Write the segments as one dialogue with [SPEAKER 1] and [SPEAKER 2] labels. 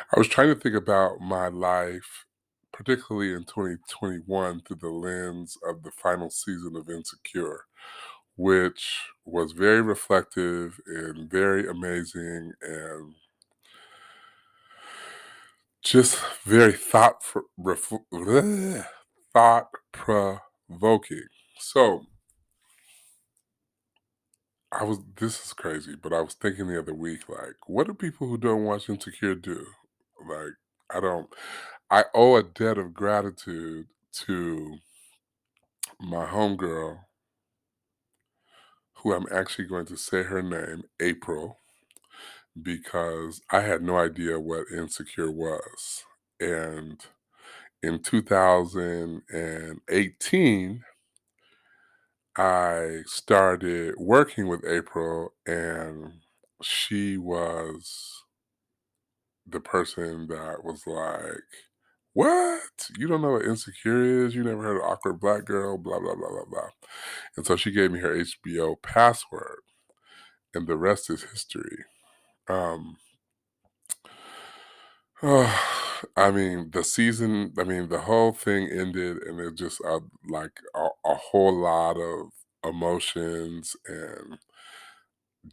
[SPEAKER 1] I was trying to think about my life, particularly in 2021, through the lens of the final season of Insecure, which was very reflective and very amazing and just very thought provoking. So this is crazy, but I was thinking the other week, like, what do people who don't watch Insecure do? Like, I don't, I owe a debt of gratitude to my homegirl, who I'm actually going to say her name, April, because I had no idea what Insecure was. And in 2018, I started working with April, and she was the person that was like, "What? You don't know what Insecure is? You never heard of Awkward Black Girl? Blah, blah, blah, blah, blah." And so she gave me her HBO password, and the rest is history. Um, the whole thing ended, and it just like a whole lot of emotions and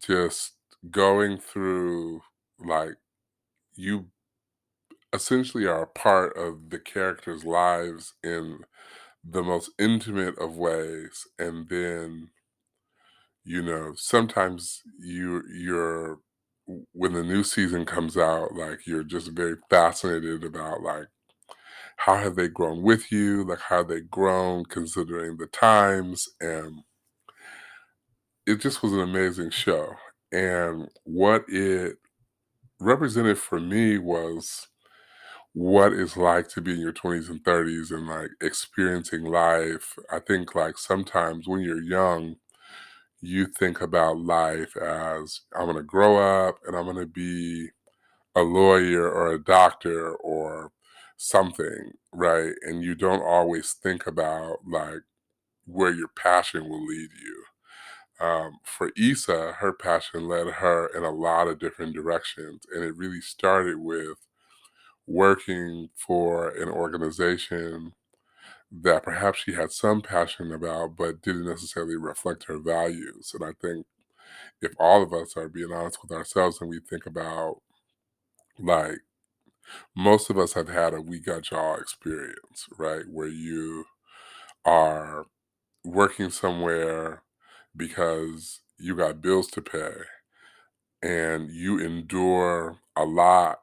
[SPEAKER 1] just going through, like, you essentially are a part of the characters' lives in the most intimate of ways, and then sometimes when the new season comes out, like, you're just very fascinated about, like, how have they grown with you, like, how have they grown considering the times, and it just was an amazing show. And what it represented for me was what it's like to be in your 20s and 30s and, like, experiencing life. I think, like, sometimes when you're young, you think about life as, I'm going to grow up and I'm going to be a lawyer or a doctor or something, right? And you don't always think about, like, where your passion will lead you. For Issa, her passion led her in a lot of different directions. And it really started with working for an organization that perhaps she had some passion about, but didn't necessarily reflect her values. And I think if all of us are being honest with ourselves and we think about, like, most of us have had a we got y'all experience, right? Where you are working somewhere because you got bills to pay and you endure a lot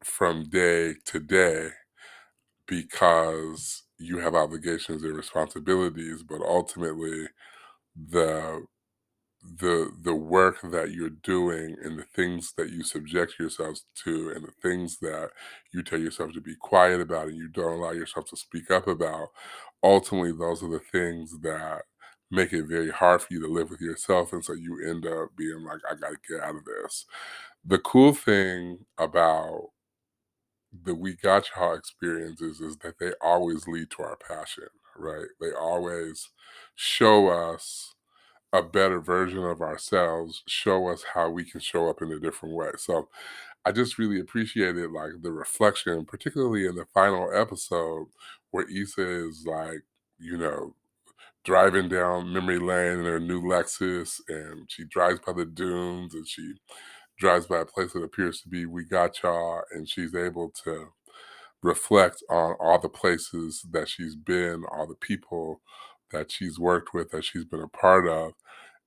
[SPEAKER 1] from day to day because you have obligations and responsibilities, but ultimately the the work that you're doing and the things that you subject yourselves to and the things that you tell yourself to be quiet about and you don't allow yourself to speak up about, ultimately those are the things that make it very hard for you to live with yourself, and so you end up being like, I gotta get out of this. The cool thing about the We Got Y'all experiences is that they always lead to our passion, right? They always show us a better version of ourselves, show us how we can show up in a different way. So I just really appreciated, like, the reflection, particularly in the final episode where Issa is, like, you know, driving down memory lane in her new Lexus, and she drives by the dunes and she drives by a place that appears to be We Got Y'all, and she's able to reflect on all the places that she's been, all the people that she's worked with, that she's been a part of.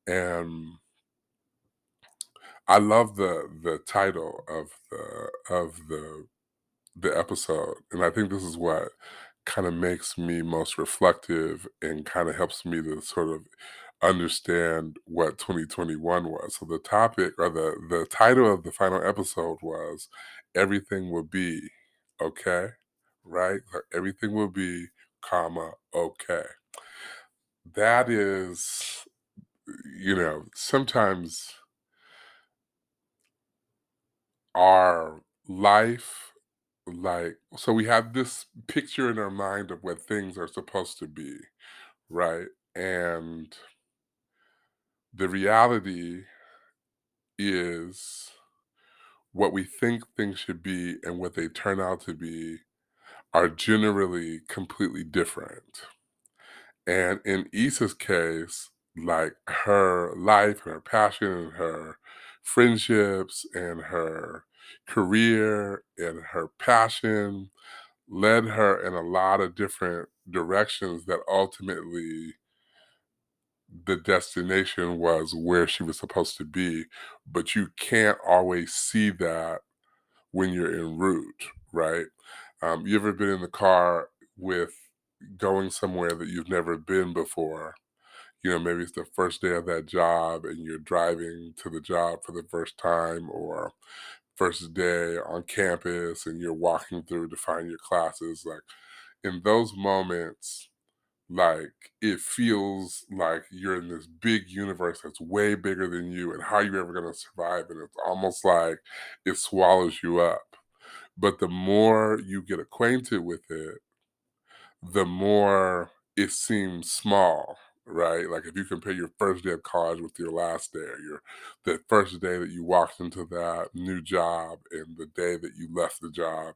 [SPEAKER 1] And I love the title of the episode, and I think this is what kind of makes me most reflective and kind of helps me to sort of understand what 2021 was. So the topic, or the title of the final episode was "Everything Will Be Okay," right? Like, everything will be, comma, okay. That is, sometimes our life, like, so we have this picture in our mind of what things are supposed to be, right? And the reality is what we think things should be and what they turn out to be are generally completely different. And in Issa's case, like her life and her passion and her friendships and her career and her passion led her in a lot of different directions that ultimately the destination was where she was supposed to be. But you can't always see that when you're en route, right? You ever been in the car with going somewhere that you've never been before? You know, maybe it's the first day of that job and you're driving to the job for the first time, or first day on campus and you're walking through to find your classes. Like in those moments, like it feels like you're in this big universe that's way bigger than you, and how you ever going to survive, and it's almost like it swallows you up. But the more you get acquainted with it, the more it seems small, right? Like if you compare your first day of college with your last day, or your the first day that you walked into that new job and the day that you left the job,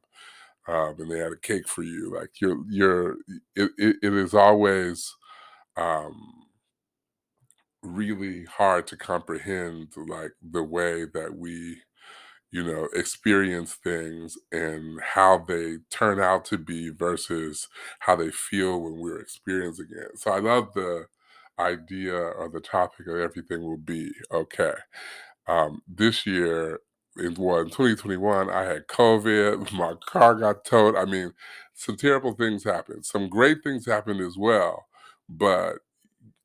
[SPEAKER 1] and they had a cake for you, like it is always um, really hard to comprehend, like the way that we experience things and how they turn out to be versus how they feel when we're experiencing it. So I love the idea or the topic of everything will be okay. This year, in 2021, I had COVID, my car got towed. I mean, some terrible things happened. Some great things happened as well. But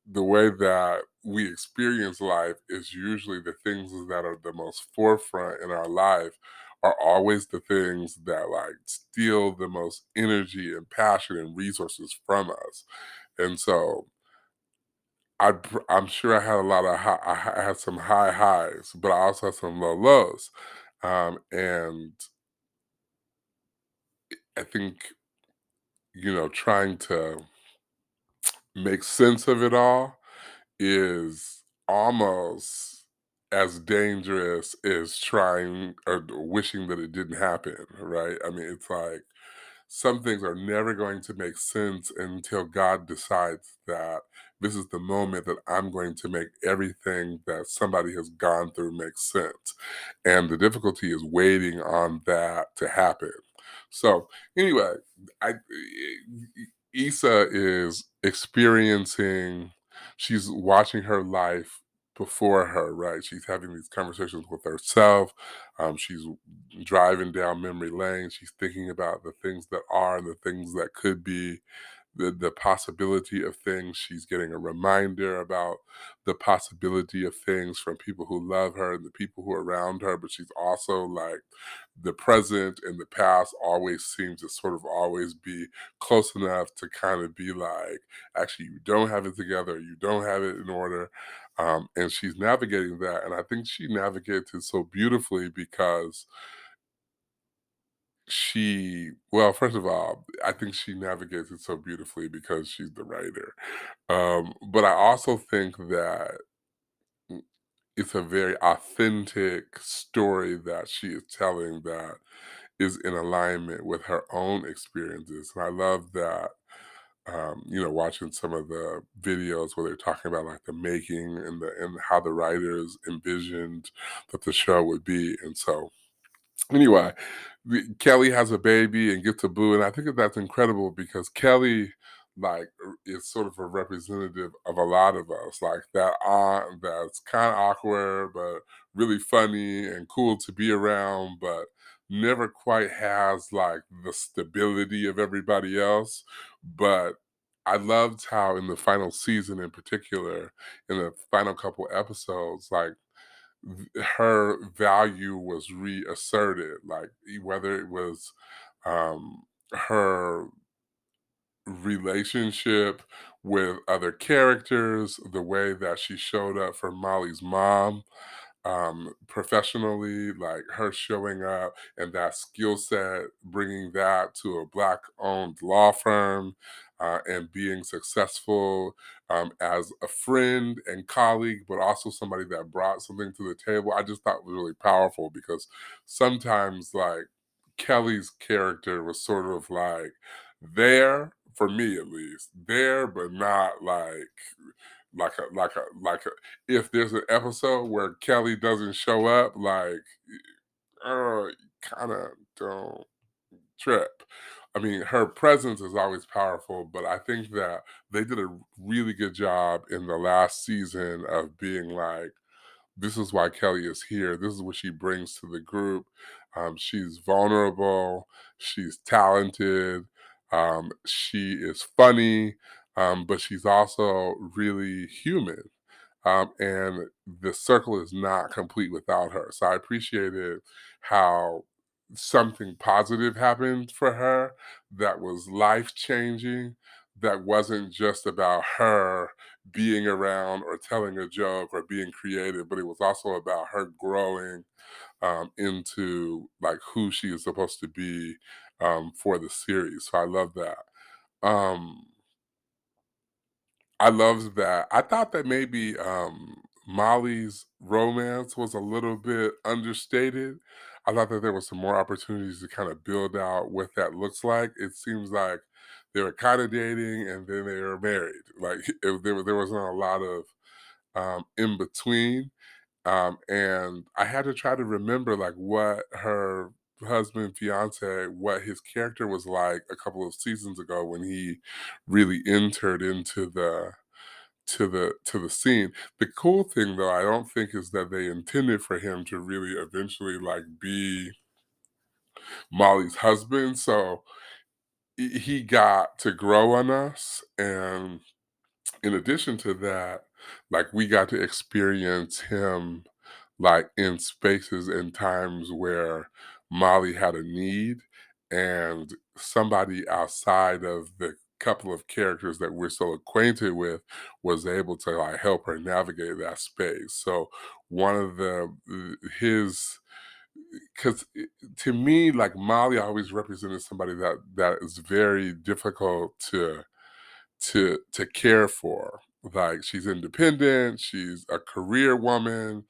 [SPEAKER 1] the way that we experience life is usually the things that are the most forefront in our life are always the things that like steal the most energy and passion and resources from us. And so I'm sure I had a lot of I had some high highs, but I also had some low lows. And I think, trying to make sense of it all is almost as dangerous as trying or wishing that it didn't happen, right? I mean, it's like some things are never going to make sense until God decides that this is the moment that I'm going to make everything that somebody has gone through make sense. And the difficulty is waiting on that to happen. So, anyway, I Issa is experiencing, she's watching her life before her, right? She's having these conversations with herself. She's driving down memory lane. She's thinking about the things that are and the things that could be, the possibility of things. She's getting a reminder about the possibility of things from people who love her and the people who are around her. But she's also like, the present and the past always seem to sort of always be close enough to kind of be like, actually, you don't have it together, you don't have it in order. And she's navigating that. And I think she navigates it so beautifully because well, first of all, I think she navigates it so beautifully because she's the writer. But I also think that it's a very authentic story that she is telling that is in alignment with her own experiences. And I love that, watching some of the videos where they're talking about like the making and how the writers envisioned that the show would be. And so anyway, Kelly has a baby and gets a boo, and I think that that's incredible because Kelly, like, is sort of a representative of a lot of us, like that aunt that's kind of awkward but really funny and cool to be around, but never quite has like the stability of everybody else. But I loved how in the final season, in particular, in the final couple episodes, like her value was reasserted, like whether it was her relationship with other characters, the way that she showed up for Molly's mom, professionally, like her showing up and that skill set, bringing that to a Black-owned law firm, and being successful as a friend and colleague, but also somebody that brought something to the table. I just thought was really powerful because sometimes, like, Kelly's character was sort of like there for me at least, there, but not like a if there's an episode where Kelly doesn't show up, like, kinda don't trip. I mean, her presence is always powerful, but I think that they did a really good job in the last season of being like, this is why Kelly is here. This is what she brings to the group. She's vulnerable. She's talented. She is funny, but she's also really human. And the circle is not complete without her. So I appreciated how something positive happened for her that was life changing, that wasn't just about her being around or telling a joke or being creative, but it was also about her growing into like who she is supposed to be for the series. So I love that. Um, I loved that. I thought that maybe, Molly's romance was a little bit understated. I thought that there was some more opportunities to kinda build out what that looks like. It seems like they were kinda dating and then they were married. Like, there wasn't a lot of, in between. And I had to try to remember like what her husband, fiance, what his character was like a couple of seasons ago when he really entered into the scene. The cool thing though, I don't think is that they intended for him to really eventually like be Molly's husband. So he got to grow on us, and in addition to that, like we got to experience him like in spaces and times where Molly had a need and somebody outside of the couple of characters that we're so acquainted with was able to like help her navigate that space. So one of the his because to me like Molly always represented somebody that is very difficult to care for. Like she's independent, she's a career woman,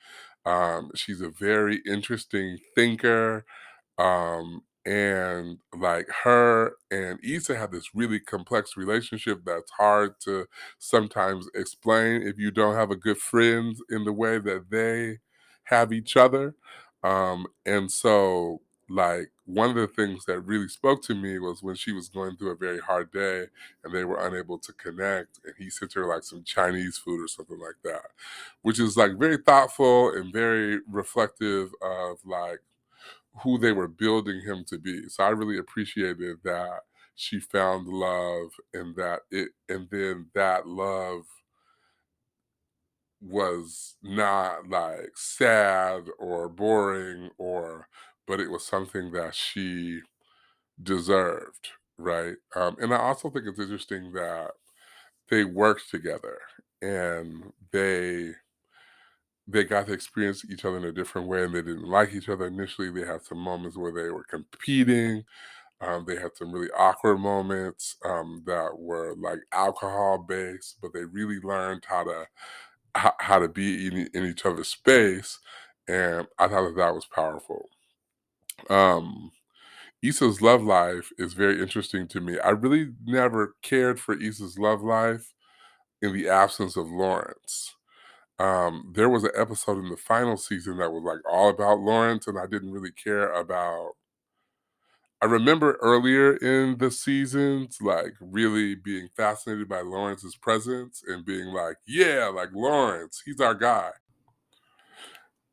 [SPEAKER 1] she's a very interesting thinker, and like her and Issa have this really complex relationship that's hard to sometimes explain if you don't have a good friend in the way that they have each other. And so like one of the things that really spoke to me was when she was going through a very hard day and they were unable to connect and he sent her like some Chinese food or something like that, which is like very thoughtful and very reflective of like who they were building him to be. So I really appreciated that she found love and that it and then that love was not like sad or boring or but it was something that she deserved, right? And I also think it's interesting that they worked together and they got to experience each other in a different way and they didn't like each other initially. They had some moments where they were competing. They had some really awkward moments that were like alcohol based, but they really learned how to be in each other's space, and I thought that that was powerful. Um, Issa's love life is very interesting to me. I really never cared for Issa's love life in the absence of Lawrence. There was an episode in the final season that was like all about Lawrence, and I didn't really care about. I remember earlier in the seasons, like really being fascinated by Lawrence's presence and being like, yeah, like Lawrence, he's our guy.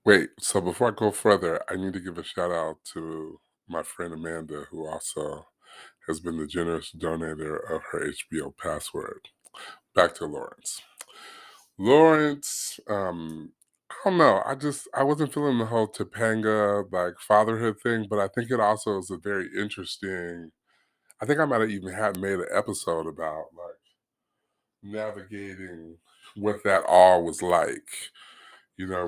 [SPEAKER 1] Wait, so before I go further, I need to give a shout out to my friend Amanda, who also has been the generous donator of her HBO password. Back to Lawrence. Lawrence, I don't know. I wasn't feeling the whole Topanga like fatherhood thing, but I think it also is a very interesting. I think I might have even had made an episode about like navigating what that all was like. you know,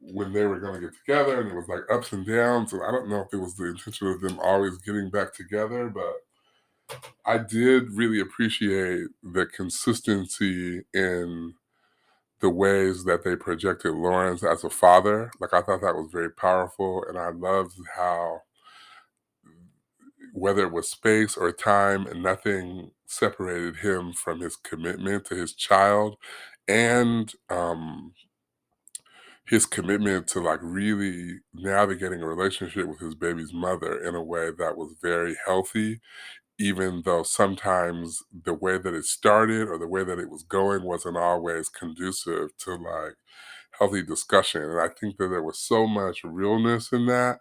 [SPEAKER 1] when they were going to get together, and it was like ups and downs. And I don't know if it was the intention of them always getting back together, but I did really appreciate the consistency in the ways that they projected Lawrence as a father. Like, I thought that was very powerful, and I loved how, whether it was space or time, and nothing separated him from his commitment to his child, and his commitment to like really navigating a relationship with his baby's mother in a way that was very healthy, even though sometimes the way that it started or the way that it was going wasn't always conducive to like healthy discussion. And I think that there was so much realness in that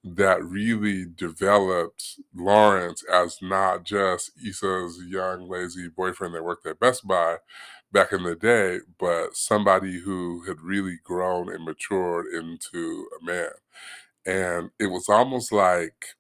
[SPEAKER 1] that really developed Lawrence as not just Issa's young, lazy boyfriend that worked at Best Buy back in the day, but somebody who had really grown and matured into a man. And it was almost like,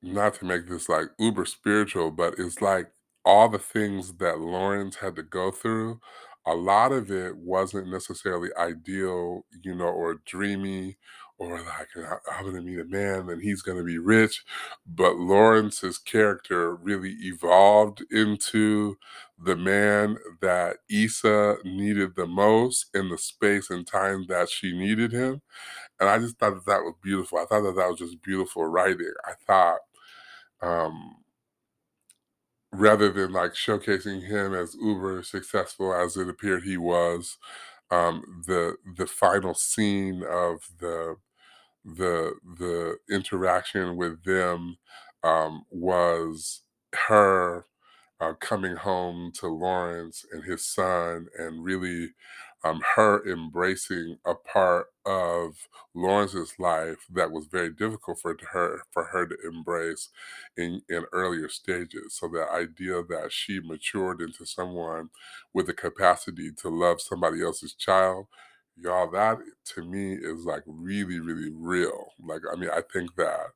[SPEAKER 1] not to make this like uber spiritual, but it's like all the things that Lawrence had to go through, a lot of it wasn't necessarily ideal, you know, or dreamy, or like, I'm gonna meet a man and he's gonna be rich. But Lawrence's character really evolved into the man that Issa needed the most in the space and time that she needed him. And I just thought that that was beautiful. I thought that that was just beautiful writing. I thought, um, rather than like showcasing him as uber successful as it appeared he was, the final scene of the interaction with them was her coming home to Lawrence and his son, and really her embracing a part of Lawrence's life that was very difficult for her to embrace in earlier stages. So the idea that she matured into someone with the capacity to love somebody else's child, y'all, that to me is like really, really real. Like, I mean, I think that,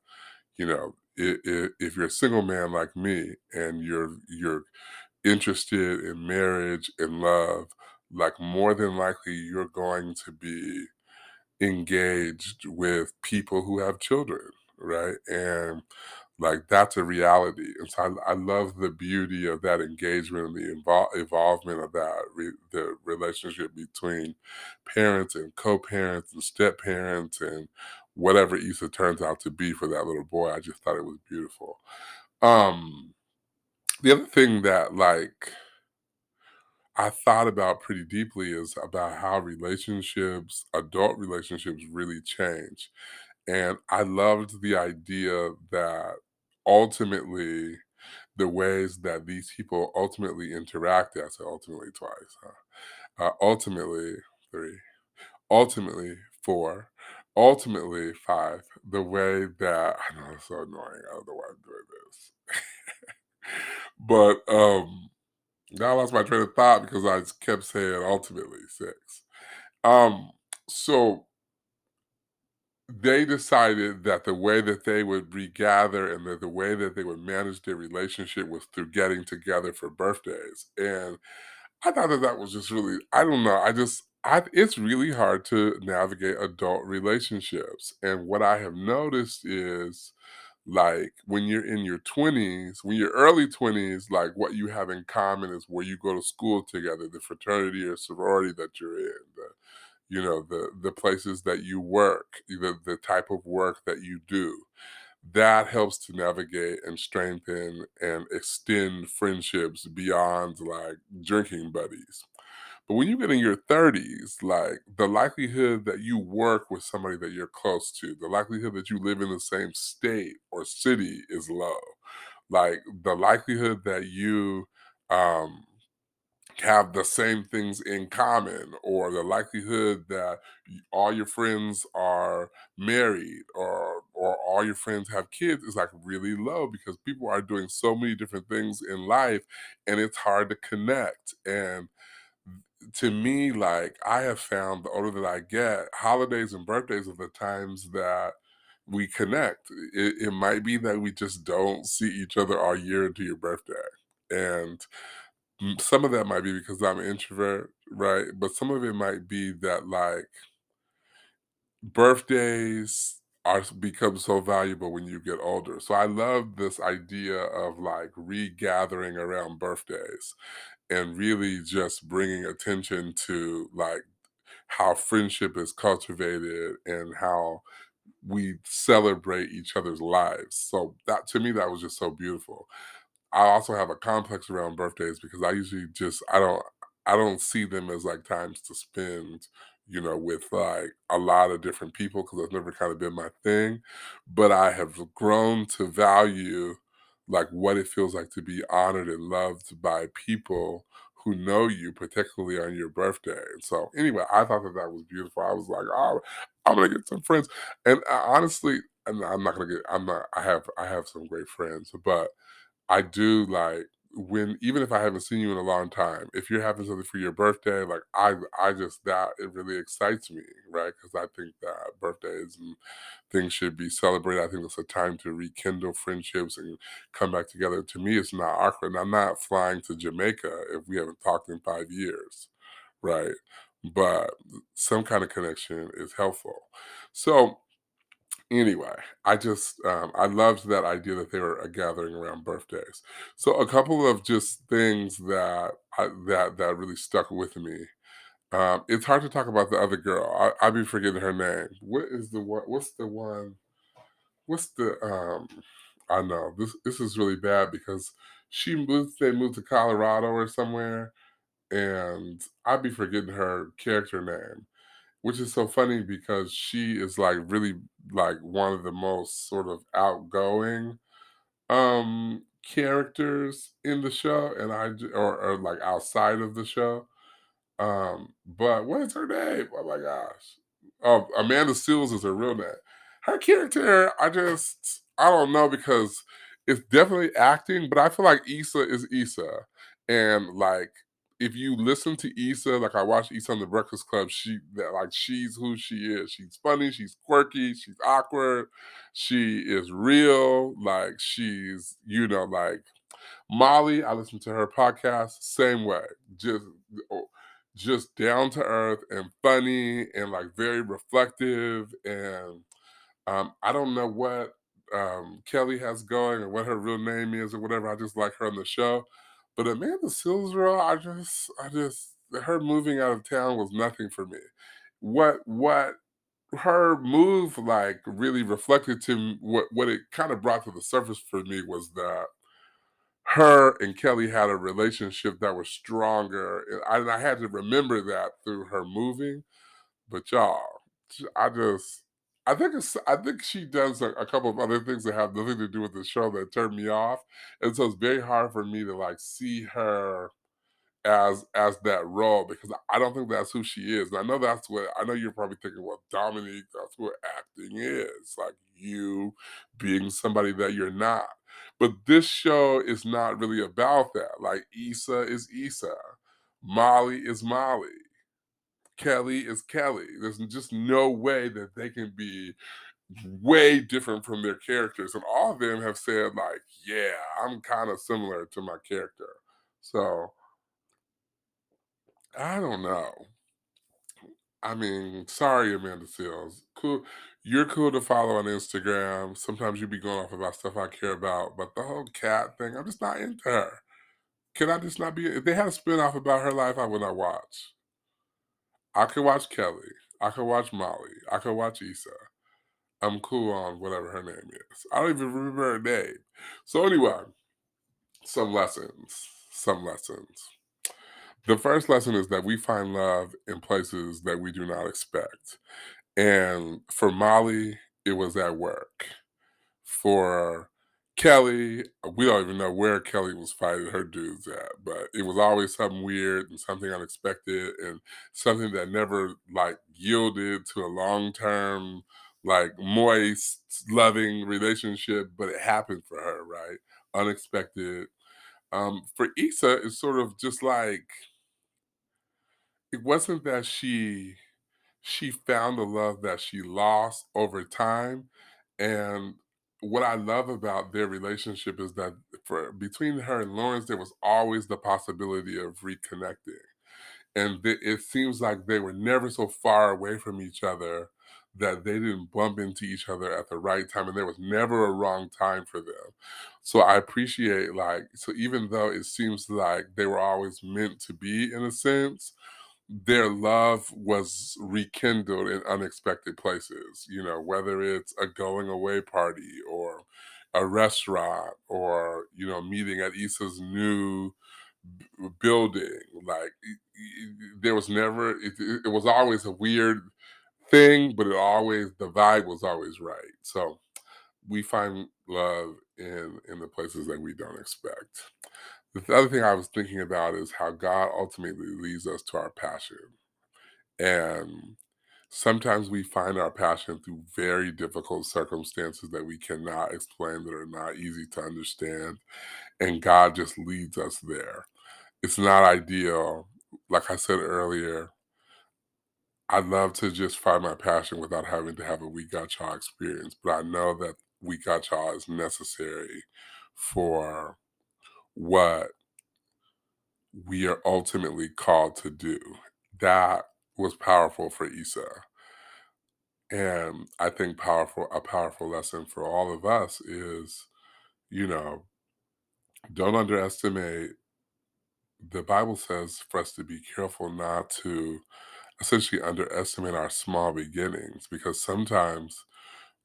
[SPEAKER 1] you know, if you're a single man like me and you're interested in marriage and love, like more than likely you're going to be engaged with people who have children, right? And like that's a reality. And so I love the beauty of that engagement and the evolvement of the relationship between parents and co-parents and step parents and whatever Issa turns out to be for that little boy. I just thought it was beautiful. Um, the other thing that like I thought about pretty deeply is about how relationships, adult relationships, really change. And I loved the idea that ultimately the ways that these people ultimately interact, I said ultimately twice, huh? Ultimately, three, ultimately, four, ultimately, five, the way that, I know it's so annoying. I don't know why I'm doing this. But now I lost my train of thought because I just kept saying ultimately six. Um, so they decided that the way that they would regather and that the way that they would manage their relationship was through getting together for birthdays. And I thought that that was just really, I don't know, it's really hard to navigate adult relationships. And what I have noticed is like when you're in your 20s, when you're early 20s, like what you have in common is where you go to school together, the fraternity or sorority that you're in, you know, the places that you work, the type of work that you do. That helps to navigate and strengthen and extend friendships beyond like drinking buddies. But when you get in your 30s, like the likelihood that you work with somebody that you're close to, the likelihood that you live in the same state or city is low. Like the likelihood that you um have the same things in common, or the likelihood that all your friends are married, or all your friends have kids is like really low because people are doing so many different things in life, and it's hard to connect. And to me, like I have found the older that I get, holidays and birthdays are the times that we connect. It might be that we just don't see each other all year into your birthday. And Some of that might be because I'm an introvert, right? But some of it might be that, like, birthdays become so valuable when you get older. So I love this idea of, like, regathering around birthdays and really just bringing attention to, like, how friendship is cultivated and how we celebrate each other's lives. So that, to me, that was just so beautiful. I also have a complex around birthdays because I usually just I don't see them as like times to spend, with like a lot of different people because that's never kind of been my thing. But I have grown to value like what it feels like to be honored and loved by people who know you, particularly on your birthday. And so anyway, I thought that that was beautiful. I was like, oh, I'm gonna get some friends. And honestly, and I'm not gonna get. I'm not. I have some great friends, but I do like when even if I haven't seen you in a long time, if you're having something for your birthday, like I just that it really excites me, right? Because I think that birthdays and things should be celebrated. I think it's a time to rekindle friendships and come back together. To me, it's not awkward. And I'm not flying to Jamaica if we haven't talked in 5 years, right? But some kind of connection is helpful. So anyway, I loved that idea that they were gathering around birthdays. So a couple of just things that really stuck with me. It's hard to talk about the other girl. I be forgetting her name. What is the one? What's the one? What's the I know this is really bad because they moved to Colorado or somewhere, and I be forgetting her character name, which is so funny because she is, like, really, like, one of the most sort of outgoing, characters in the show, and or, like, outside of the show. But what is her name? Oh my gosh. Oh, Amanda Seals is her real name. Her character, I don't know because it's definitely acting, but I feel like Issa is Issa. And like if you listen to Issa, like I watched Issa on the Breakfast Club, she's who she is. She's funny, she's quirky, she's awkward, she is real, like she's, like Molly, I listen to her podcast, same way. Just oh, just down to earth and funny and like very reflective. And I don't know what Kelly has going or what her real name is or whatever. I just like her on the show. But Amanda Silsborough, her moving out of town was nothing for me. What her move like really reflected to what it kind of brought to the surface for me was that her and Kelly had a relationship that was stronger, and I had to remember that through her moving. But y'all, I just, I think she does a couple of other things that have nothing to do with the show that turned me off, and so it's very hard for me to like see her as that role because I don't think that's who she is. And I know you're probably thinking, well, Dominique, that's what acting is. Like you being somebody that you're not. But this show is not really about that. Like Issa is Issa. Molly is Molly. Kelly is Kelly. There's just no way that they can be way different from their characters. And all of them have said, like, yeah, I'm kind of similar to my character. So I don't know. I mean, sorry, Amanda Seals. Cool. You're cool to follow on Instagram. Sometimes you be going off about stuff I care about, but the whole cat thing, I'm just not into her. Can I just not be? If they had a spinoff about her life, I would not watch. I could watch Kelly. I could watch Molly. I could watch Issa. I'm cool on whatever her name is. I don't even remember her name. So anyway, some lessons. Some lessons. The first lesson is that we find love in places that we do not expect. And for Molly, it was at work. For Kelly, we don't even know where Kelly was fighting her dudes at, but it was always something weird and something unexpected and something that never like yielded to a long term, like moist, loving relationship, but it happened for her, right? Unexpected. For Issa, it's sort of just like it wasn't that she found the love that she lost over time. And what I love about their relationship is that for between her and Lawrence, there was always the possibility of reconnecting. And it seems like they were never so far away from each other that they didn't bump into each other at the right time, and there was never a wrong time for them. So I appreciate, like, so even though it seems like they were always meant to be in a sense, their love was rekindled in unexpected places, you know, whether it's a going away party or a restaurant or, you know, meeting at Issa's new building. Like, there was never, it was always a weird thing, but the vibe was always right. So we find love in the places that we don't expect. The other thing I was thinking about is how God ultimately leads us to our passion. And sometimes we find our passion through very difficult circumstances that we cannot explain, that are not easy to understand. And God just leads us there. It's not ideal. Like I said earlier, I'd love to just find my passion without having to have a We Got Y'all experience. But I know that We Got Y'all is necessary for what we are ultimately called to do. That was powerful for Issa. And I think a powerful lesson for all of us is, you know, don't underestimate. The Bible says for us to be careful not to essentially underestimate our small beginnings, because sometimes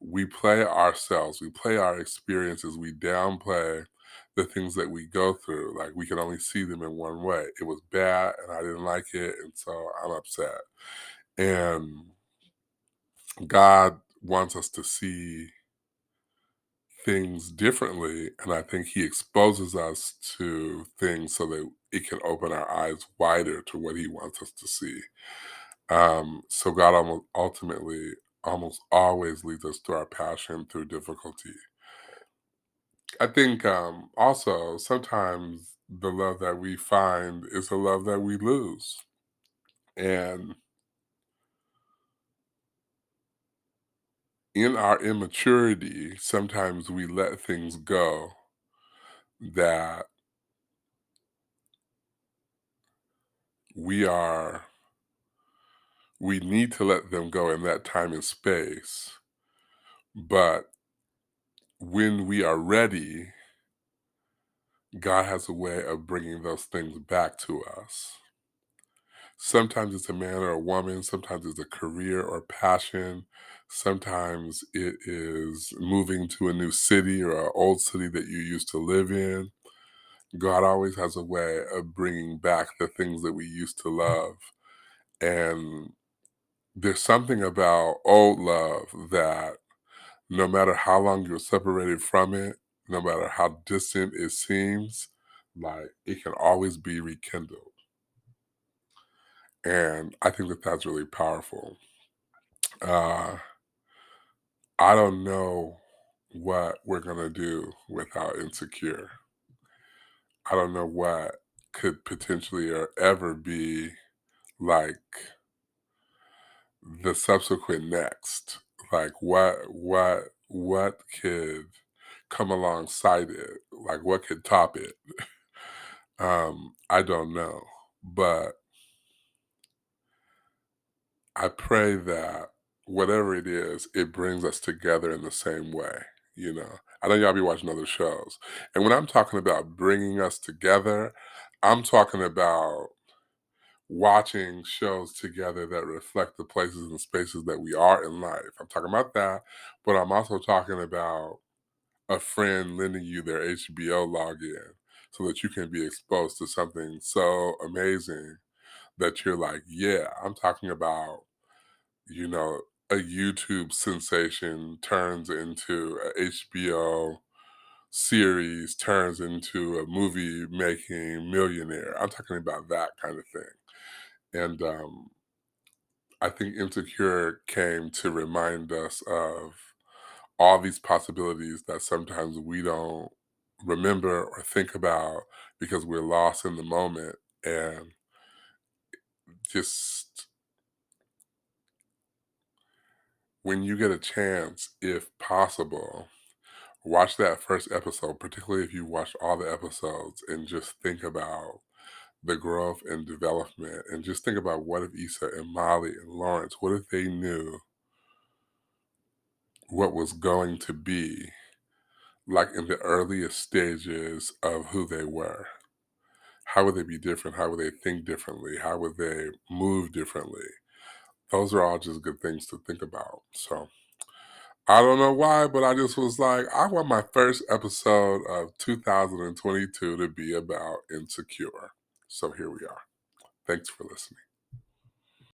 [SPEAKER 1] we play ourselves, we play our experiences, we downplay the things that we go through. Like, we can only see them in one way. It was bad and I didn't like it, and so I'm upset. And God wants us to see things differently, and I think he exposes us to things so that it can open our eyes wider to what he wants us to see. So God almost ultimately almost always leads us to our passion through difficulty. I think also sometimes the love that we find is the love that we lose. And in our immaturity, sometimes we let things go that we are we need to let them go in that time and space. But when we are ready, God has a way of bringing those things back to us. Sometimes it's a man or a woman, sometimes it's a career or passion, sometimes it is moving to a new city or an old city that you used to live in. God always has a way of bringing back the things that we used to love. And there's something about old love that no matter how long you're separated from it, no matter how distant it seems, like, it can always be rekindled. And I think that that's really powerful. Uh, I don't know what we're gonna do without Insecure. I don't know what could potentially or ever be like the subsequent next. Like, what could come alongside it? Like, what could top it? I don't know, but I pray that whatever it is, it brings us together in the same way, you know? I know y'all be watching other shows, and when I'm talking about bringing us together, I'm talking about watching shows together that reflect the places and spaces that we are in life. I'm talking about that, but I'm also talking about a friend lending you their HBO login so that you can be exposed to something so amazing that you're like, "Yeah." I'm talking about, you know, a YouTube sensation turns into a HBO series, turns into a movie making millionaire. I'm talking about that kind of thing. And I think Insecure came to remind us of all these possibilities that sometimes we don't remember or think about because we're lost in the moment. And just when you get a chance, if possible, Watch that first episode, particularly if you watched all the episodes, and just think about the growth and development, and just think about what if Issa and Molly and Lawrence, what if they knew what was going to be like in the earliest stages of who they were? How would they be different? How would they think differently? How would they move differently? Those are all just good things to think about. So I don't know why, but I just was like, I want my first episode of 2022 to be about Insecure. So here we are. Thanks for listening.